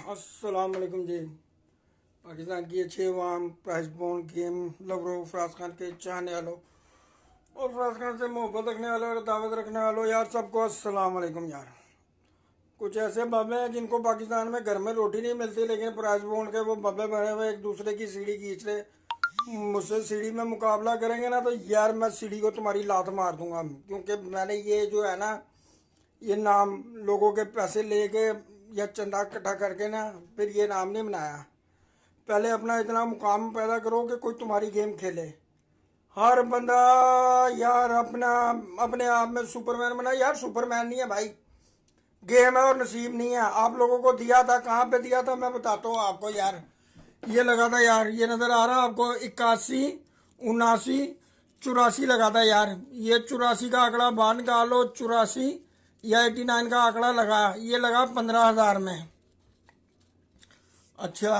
अस्सलाम वालेकुम जी। पाकिस्तान की अच्छे वाम प्राइस बोन गेम लवरो फराज खान के चाहने वालों और फराज खान से मोहब्बत रखने वालों और दावत रखने वालों यार, सबको अस्सलाम वालेकुम यार। कुछ ऐसे बाबे हैं जिनको पाकिस्तान में घर में रोटी नहीं मिलती, लेकिन प्राइस बोन के वो बाबे बने हुए एक दूसरे की सीढ़ी खींच रहे। मुझसे सीढ़ी में मुकाबला करेंगे ना तो यार मैं सीढ़ी को तुम्हारी लात मार दूंगा, क्योंकि मैंने ये जो है ना, ये नाम लोगों के पैसे लेके या चंदा इकट्ठा करके ना फिर ये नाम नहीं बनाया। पहले अपना इतना मुकाम पैदा करो कि कोई तुम्हारी गेम खेले। हर बंदा यार अपना अपने आप में सुपरमैन बना। यार सुपरमैन नहीं है भाई, गेम है और नसीब नहीं है। आप लोगों को दिया था, कहाँ पे दिया था मैं बताता हूँ आपको यार। ये लगा था यार, ये नज़र आ रहा है आपको, 81, 79, 84 लगा था यार। ये 84 का आंकड़ा बाहर निकालो, 84 या 89 का आंकड़ा लगा, ये लगा 15,000 में। अच्छा,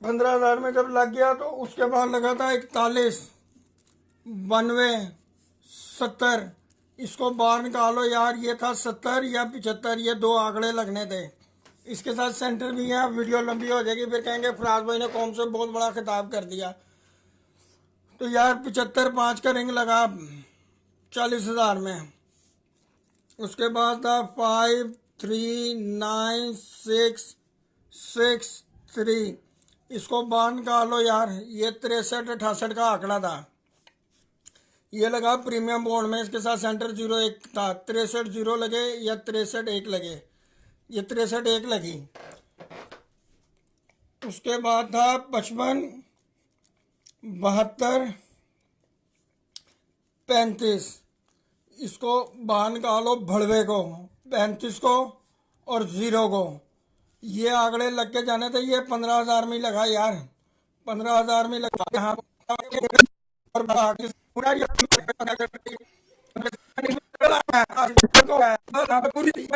15,000 में जब लग गया तो उसके बाद लगा था 41, 92, 70। इसको बाहर निकालो यार, ये था 70 या 75, ये दो आंकड़े लगने थे। इसके साथ सेंटर भी है। वीडियो लंबी हो जाएगी, फिर कहेंगे फराज भाई ने कौम से बहुत बड़ा खिताब कर दिया। तो यार 75, 5 का रिंग लगा 40,000 में। उसके बाद था 5, 3, 9, 6, 6, 3। इसको बाहर निकालो यार, ये 63, 68 का आंकड़ा था। ये लगा प्रीमियम बॉन्ड में, इसके साथ सेंटर 01 था। 63 0 लगे या 63 1 लगे, ये 63 1 लगी। उसके बाद था 55, 72, 35। इसको बाहर निकालो भड़वे को, 35 को और 0 को। ये आंकड़े लग के जाने थे। ये 15,000 में लगा यार, 15,000 में लगा यहाँ और पूरी